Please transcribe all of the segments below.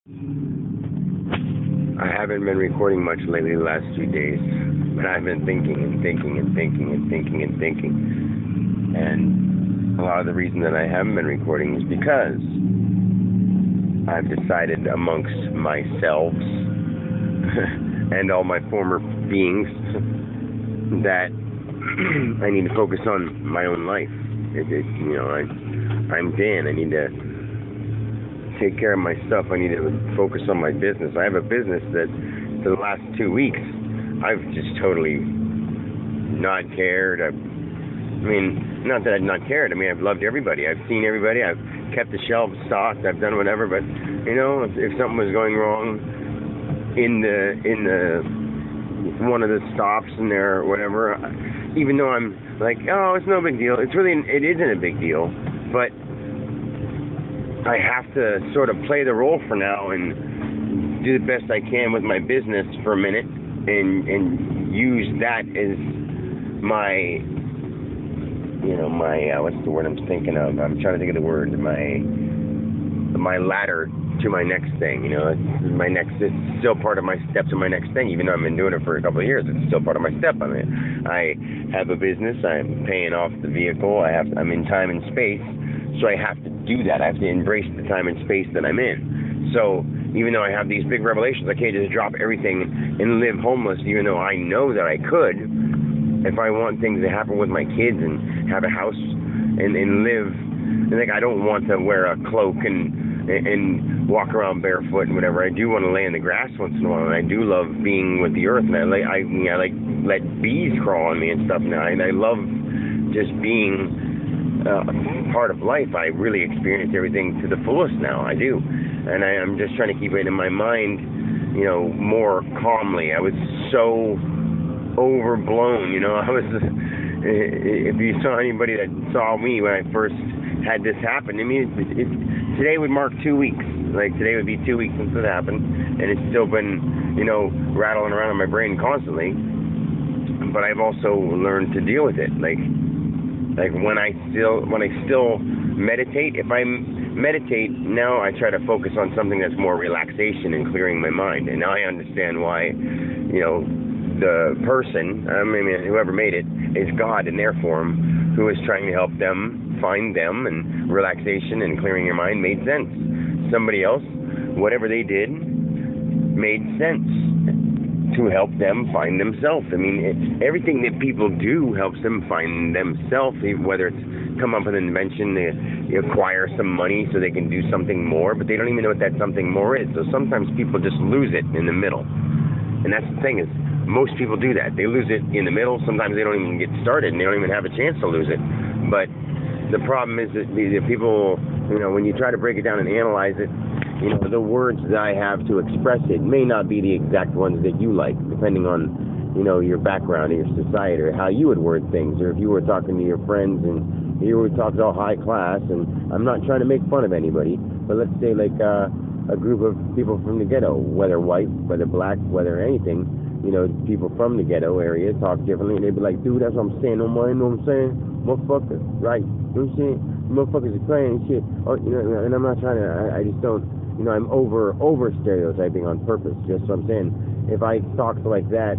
I haven't been recording much lately the last few days, but I've been thinking and thinking and thinking and thinking and thinking. And a lot of the reason that I haven't been recording is because I've decided amongst myself and all my former beings that I need to focus on my own life. I'm Dan. I need to take care of my stuff. I need to focus on my business. I have a business that for the last 2 weeks I've just totally not cared. I mean, not that I've not cared. I mean, I've loved everybody. I've seen everybody. I've kept the shelves stocked. I've done whatever. But if something was going wrong in the one of the stops in there or whatever, even though I'm like, oh, it's no big deal. It isn't a big deal. But I have to sort of play the role for now and do the best I can with my business for a minute and use that as my, what's the word I'm thinking of? I'm trying to think of the word. My ladder to my next thing. It's still part of my step to my next thing, even though I've been doing it for a couple of years. It's still part of my step. I mean, I have a business. I'm paying off the vehicle. I'm in time and space. So I have to do that. I have to embrace the time and space that I'm in. So even though I have these big revelations, I can't just drop everything and live homeless, even though I know that I could. If I want things to happen with my kids and have a house and live, I don't want to wear a cloak and walk around barefoot and whatever. I do want to lay in the grass once in a while, and I do love being with the earth, and I like let bees crawl on me and stuff now. And I love just being part of life. I really experience everything to the fullest now. I do. And I'm just trying to keep it in my mind, more calmly. I was so overblown, I was, if you saw anybody that saw me when I first had this happen, today would mark 2 weeks. Like, today would be 2 weeks since it happened, and it's still been, rattling around in my brain constantly. But I've also learned to deal with it. Like when I still meditate, if I meditate now, I try to focus on something that's more relaxation and clearing my mind. And now I understand why, the person, whoever made it, is God in their form, who is trying to help them find them, and relaxation and clearing your mind made sense. Somebody else, whatever they did, made sense to help them find themselves. Everything that people do helps them find themselves, whether it's come up with an invention, they acquire some money so they can do something more, but they don't even know what that something more is. So sometimes people just lose it in the middle. And that's the thing, is most people do that. They lose it in the middle. Sometimes they don't even get started, and they don't even have a chance to lose it. But the problem is that the people, when you try to break it down and analyze it, the words that I have to express it may not be the exact ones that you like, depending on, your background or your society, or how you would word things, or if you were talking to your friends and you were talking all high class. And I'm not trying to make fun of anybody, but let's say like a group of people from the ghetto, whether white, whether black, whether anything, people from the ghetto area talk differently, and they'd be like, dude, that's what I'm saying, no mind, know what I'm saying? Motherfucker, right? You know what I'm saying? Motherfuckers are crying and shit. Oh, and I'm not trying to, I just don't, I'm over stereotyping on purpose. Just so I'm saying, if I talked like that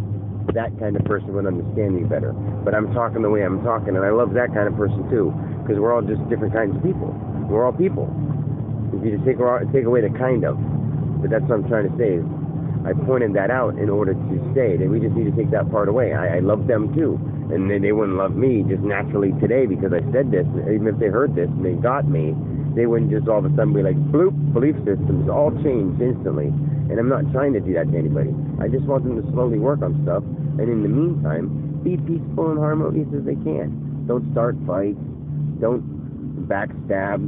kind of person would understand me better. But I'm talking the way I'm talking, and I love that kind of person too, because we're all just different kinds of people. We're all people. If you just take away the kind of, but that's what I'm trying to say. Is I pointed that out in order to say that we just need to take that part away. I love them too, and they wouldn't love me just naturally today because I said this. Even if they heard this and they got me, they wouldn't just all of a sudden be like, bloop, belief systems all changed instantly. And I'm not trying to do that to anybody. I just want them to slowly work on stuff, and in the meantime, be peaceful and harmonious as they can. Don't start fights. Don't backstab.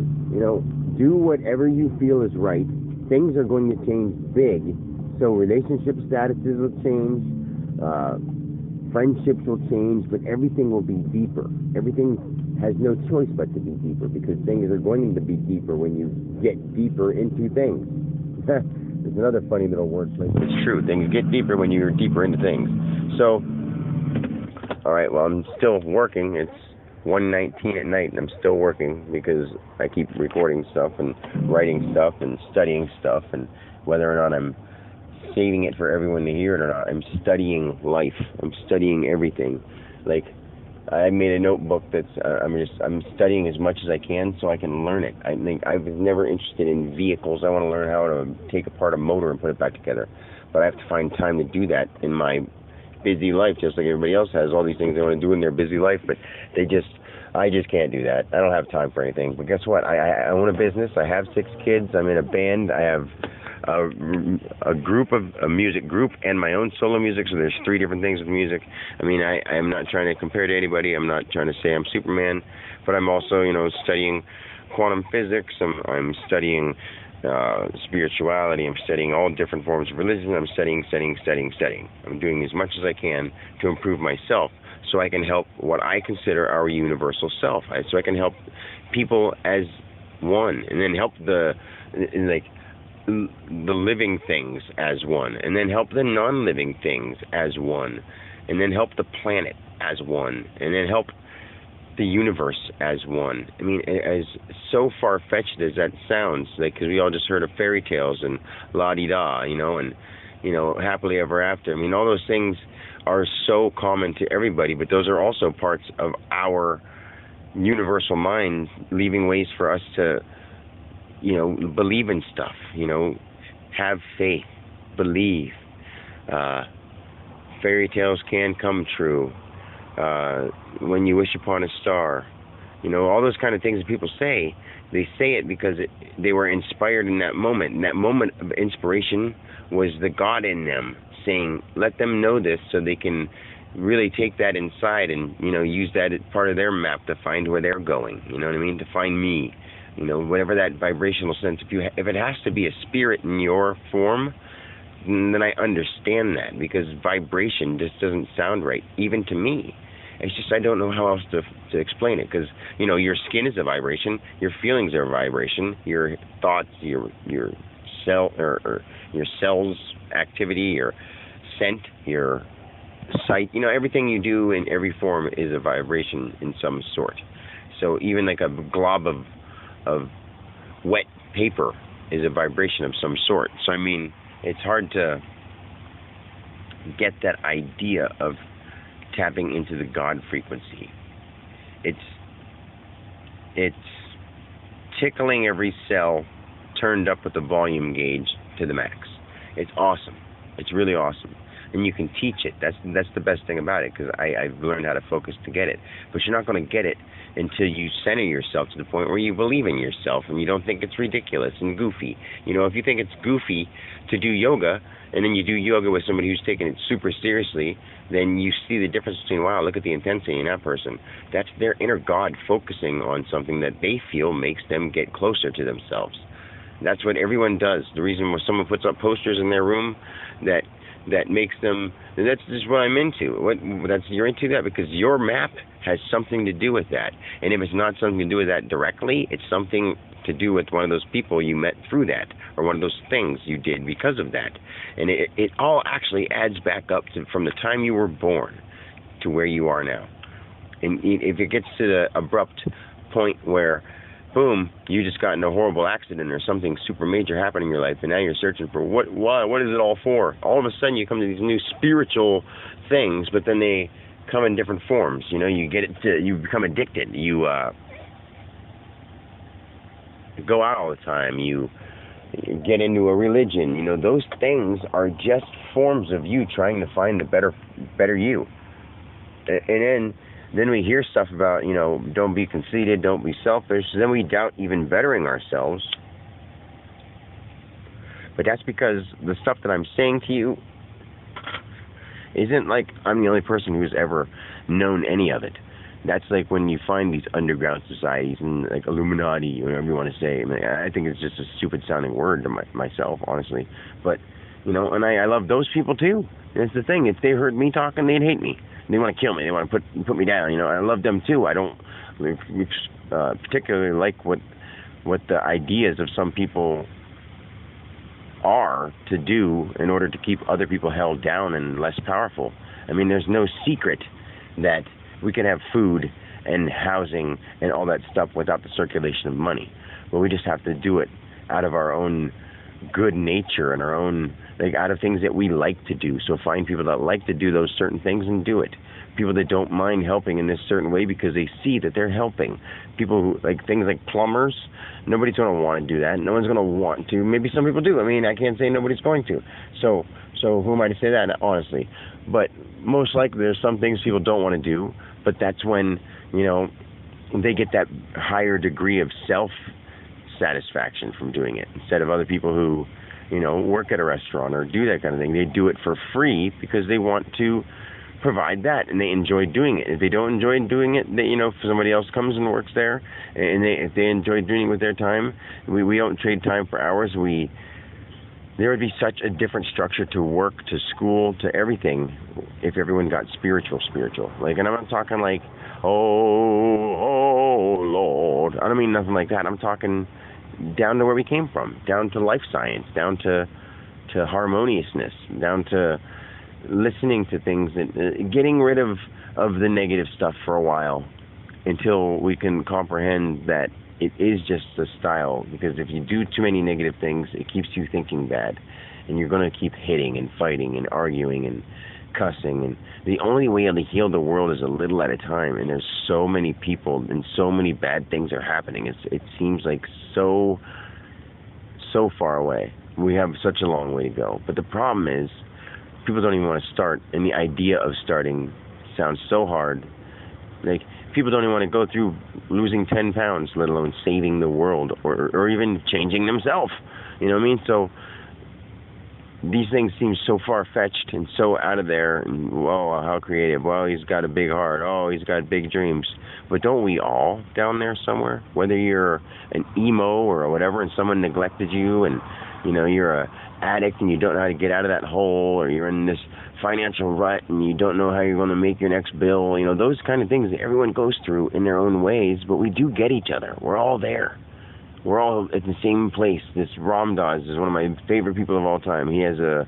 Do whatever you feel is right. Things are going to change big. So relationship statuses will change, friendships will change, but everything will be deeper. Everything has no choice but to be deeper, because things are going to be deeper when you get deeper into things. There's another funny little wordplay. It's true. Things get deeper when you're deeper into things. So, all right, well, I'm still working. It's 1:19 at night, and I'm still working because I keep recording stuff and writing stuff and studying stuff, and whether or not I'm saving it for everyone to hear it or not, I'm studying life. I'm studying everything. Like, I made a notebook that's I'm studying as much as I can so I can learn it. I was never interested in vehicles. I want to learn how to take apart a motor and put it back together, but I have to find time to do that in my busy life, just like everybody else has all these things they want to do in their busy life, but I just can't do that. I don't have time for anything. But guess what? I own a business. I have 6 kids. I'm in a band. I have a music group and my own solo music, so there's 3 different things with music. I mean, I'm not trying to compare to anybody. I'm not trying to say I'm Superman, but I'm also, studying quantum physics. I'm studying spirituality. I'm studying all different forms of religion. I'm studying. I'm doing as much as I can to improve myself so I can help what I consider our universal self. So I can help people as one, and then help the living things as one, and then help the non-living things as one, and then help the planet as one, and then help the universe as one. I mean, as so far-fetched as that sounds, because we all just heard of fairy tales and la-di-da, and happily ever after. I mean, all those things are so common to everybody, but those are also parts of our universal mind, leaving ways for us to believe in stuff, have faith, believe. Fairy tales can come true. When you wish upon a star, all those kind of things that people say, they say it because they were inspired in that moment. And that moment of inspiration was the God in them saying, let them know this so they can really take that inside and, use that as part of their map to find where they're going, you know what I mean, to find me. Whatever that vibrational sense, if it has to be a spirit in your form, then I understand that, because vibration just doesn't sound right, even to me. It's just I don't know how else to explain it, because your skin is a vibration, your feelings are a vibration, your thoughts, your cell or your cells activity, your scent, your sight, everything you do in every form is a vibration in some sort. So even like a glob of wet paper is a vibration of some sort. So I mean, it's hard to get that idea of tapping into the God frequency. It's tickling every cell turned up with the volume gauge to the max. It's awesome. It's really awesome. And you can teach it. That's the best thing about it, because I've learned how to focus to get it. But you're not going to get it until you center yourself to the point where you believe in yourself and you don't think it's ridiculous and goofy. If you think it's goofy to do yoga, and then you do yoga with somebody who's taking it super seriously, then you see the difference between, wow, look at the intensity in that person. That's their inner God focusing on something that they feel makes them get closer to themselves. That's what everyone does. The reason when someone puts up posters in their room that makes them, that's just what I'm into. You're into that because your map has something to do with that. And if it's not something to do with that directly, it's something to do with one of those people you met through that, or one of those things you did because of that. And it all actually adds back up to from the time you were born to where you are now. And if it gets to the abrupt point where, boom, you just got in a horrible accident or something super major happened in your life, and now you're searching for what is it all for? All of a sudden you come to these new spiritual things, but then they come in different forms. You become addicted. You go out all the time. You get into a religion. Those things are just forms of you trying to find a better you. And then we hear stuff about, don't be conceited, don't be selfish. Then we doubt even bettering ourselves. But that's because the stuff that I'm saying to you isn't like I'm the only person who's ever known any of it. That's like when you find these underground societies and like Illuminati, whatever you want to say. I think it's just a stupid sounding word to myself, honestly. But, and I love those people too. And it's the thing, if they heard me talking, they'd hate me. They want to kill me. They want to put me down. I love them too. I don't particularly like what the ideas of some people are to do in order to keep other people held down and less powerful. I mean, there's no secret that we can have food and housing and all that stuff without the circulation of money. But we just have to do it out of our own good nature and our own, like, out of things that we like to do. So find people that like to do those certain things and do it. People that don't mind helping in this certain way because they see that they're helping. People who, like, things like plumbers, nobody's going to want to do that. No one's going to want to. Maybe some people do. I mean, I can't say nobody's going to. So who am I to say that, honestly? But most likely there's some things people don't want to do, but that's when, you know, they get that higher degree of self-satisfaction from doing it, instead of other people who, you know, work at a restaurant or do that kind of thing. They do it for free because they want to provide that, and they enjoy doing it. If they don't enjoy doing it, they, you know, if somebody else comes and works there, and if they enjoy doing it with their time, we don't trade time for hours. There would be such a different structure to work, to school, to everything, if everyone got spiritual. Like, and I'm not talking like, oh Lord. I don't mean nothing like that. I'm talking down to where we came from, down to life science, down to harmoniousness, down to listening to things, and getting rid of the negative stuff for a while until we can comprehend that it is just a style. Because if you do too many negative things, it keeps you thinking bad, and you're going to keep hitting and fighting and arguing and cussing. And the only way to heal the world is a little at a time, and there's so many people and so many bad things are happening. It seems like so far away. We have such a long way to go. But the problem is, people don't even want to start, and the idea of starting sounds so hard. Like, people don't even want to go through losing 10 pounds, let alone saving the world, or even changing themselves. You know what I mean? So these things seem so far-fetched and so out of there. And, whoa, how creative. Well, he's got a big heart. Oh, he's got big dreams. But don't we all down there somewhere? Whether you're an emo or whatever, and someone neglected you, and, you know, you're a addict and you don't know how to get out of that hole, or you're in this financial rut and you don't know how you're going to make your next bill, you know, those kind of things that everyone goes through in their own ways. But we do get each other. We're all there. We're all at the same place. This Ram Dass is one of my favorite people of all time. He has a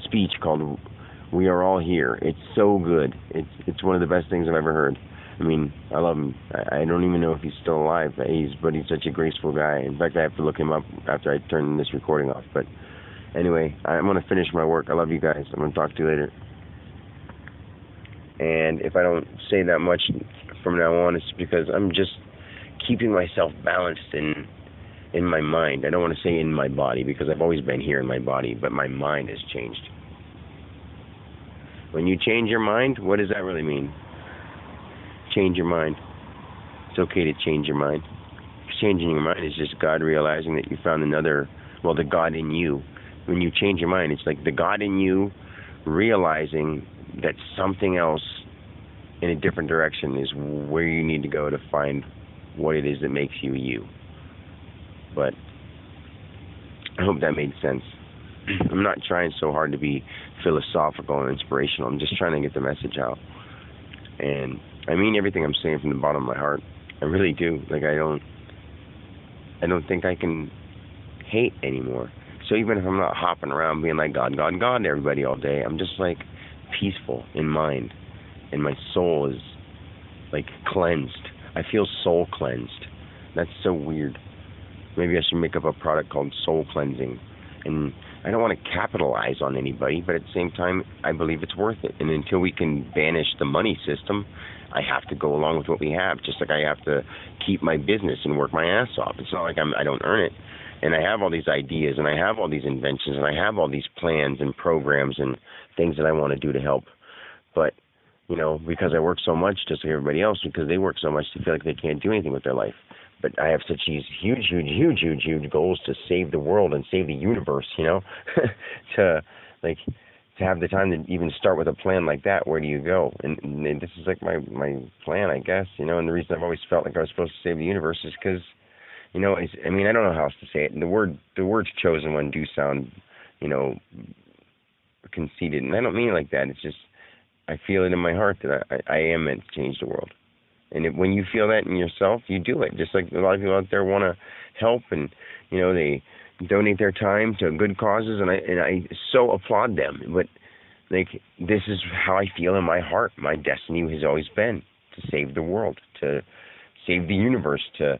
speech called "We Are All Here." It's so good. It's one of the best things I've ever heard. I mean, I love him. I don't even know if he's still alive, but he's such a graceful guy. In fact, I have to look him up after I turn this recording off. But anyway, I'm going to finish my work. I love you guys. I'm going to talk to you later. And if I don't say that much from now on, it's because I'm just keeping myself balanced in my mind. I don't want to say in my body, because I've always been here in my body, but my mind has changed. When you change your mind, what does that really mean? Change your mind. It's okay to change your mind. Changing your mind is just God realizing that you found the God in you. When you change your mind, it's like the God in you realizing that something else in a different direction is where you need to go to find what it is that makes you you. But I hope that made sense. I'm not trying so hard to be philosophical and inspirational. I'm just trying to get the message out. And I mean everything I'm saying from the bottom of my heart. I really do. Like, I don't think I can hate anymore. So even if I'm not hopping around being like God to everybody all day, I'm just like peaceful in mind, and my soul is like cleansed. I feel soul cleansed. That's so weird. Maybe I should make up a product called soul cleansing. And I don't want to capitalize on anybody, but at the same time, I believe it's worth it. And until we can banish the money system, I have to go along with what we have, just like I have to keep my business and work my ass off. It's not like I don't earn it. And I have all these ideas, and I have all these inventions, and I have all these plans and programs and things that I want to do to help. But, you know, because I work so much, just like everybody else, because they work so much, they feel like they can't do anything with their life. But I have such these huge goals to save the world and save the universe, you know, to have the time to even start with a plan like that. Where do you go? And this is like my plan, I guess, you know. And the reason I've always felt like I was supposed to save the universe is because, you know, I mean, I don't know how else to say it. And the words chosen one do sound, you know, conceited, and I don't mean it like that. It's just I feel it in my heart that I am meant to change the world. And when you feel that in yourself, you do it. Just like a lot of people out there want to help, and, you know, they donate their time to good causes, and I so applaud them. But, like, this is how I feel in my heart. My destiny has always been to save the world, to save the universe, to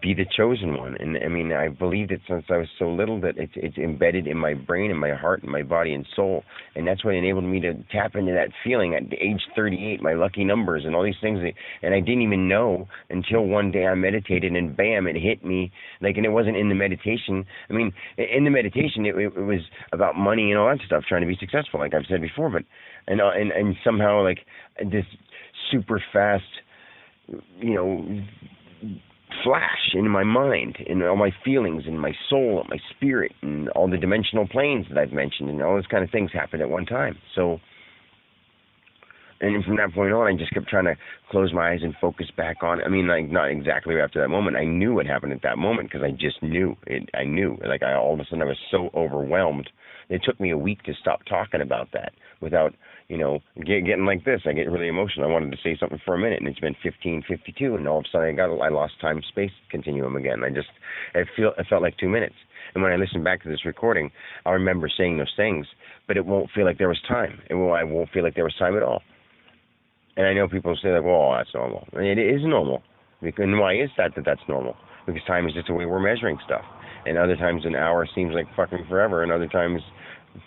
be the chosen one. And I mean, I believed it since I was so little that it's embedded in my brain and my heart and my body and soul. And that's what enabled me to tap into that feeling at age 38, my lucky numbers and all these things. And I didn't even know until one day I meditated and bam, it hit me. Like, and it wasn't in the meditation. I mean, in the meditation, it was about money and all that stuff, trying to be successful, like I've said before. But, and somehow, like, this super fast, you know, flash in my mind, in all my feelings, in my soul, my spirit, and all the dimensional planes that I've mentioned, and all those kind of things happened at one time. So, and from that point on, I just kept trying to close my eyes and focus back on. I mean, like, not exactly after that moment. I knew what happened at that moment because I just knew it. I knew, like, all of a sudden I was so overwhelmed. It took me a week to stop talking about that without, you know, getting like this. I get really emotional. I wanted to say something for a minute, and it's been 15:52, and all of a sudden I lost time-space continuum again. It felt like 2 minutes. And when I listen back to this recording, I'll remember saying those things, but it won't feel like there was time. I won't feel like there was time at all. And I know people say, like, well, that's normal. I mean, it is normal. And why is that's normal? Because time is just a way we're measuring stuff. And other times an hour seems like fucking forever, and other times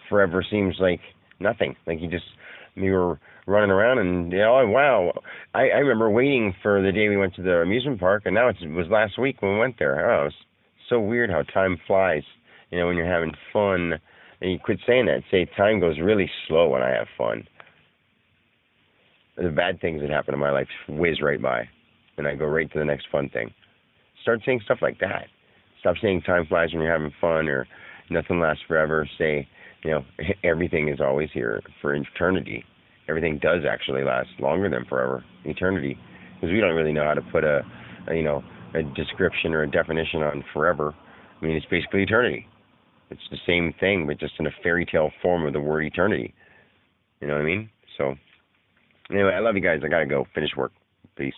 forever seems like nothing. Like you were running around and, oh, wow. I remember waiting for the day we went to the amusement park, and now it was last week when we went there. Oh, it was so weird how time flies, you know, when you're having fun. And you quit saying that. Say time goes really slow when I have fun. The bad things that happen in my life whiz right by, and I go right to the next fun thing. Start saying stuff like that. Stop saying time flies when you're having fun, or nothing lasts forever. Say, you know, everything is always here for eternity. Everything does actually last longer than forever, eternity, because we don't really know how to put a description or a definition on forever. I mean, it's basically eternity. It's the same thing, but just in a fairy tale form of the word eternity. You know what I mean? So, anyway, I love you guys. I gotta go finish work. Peace.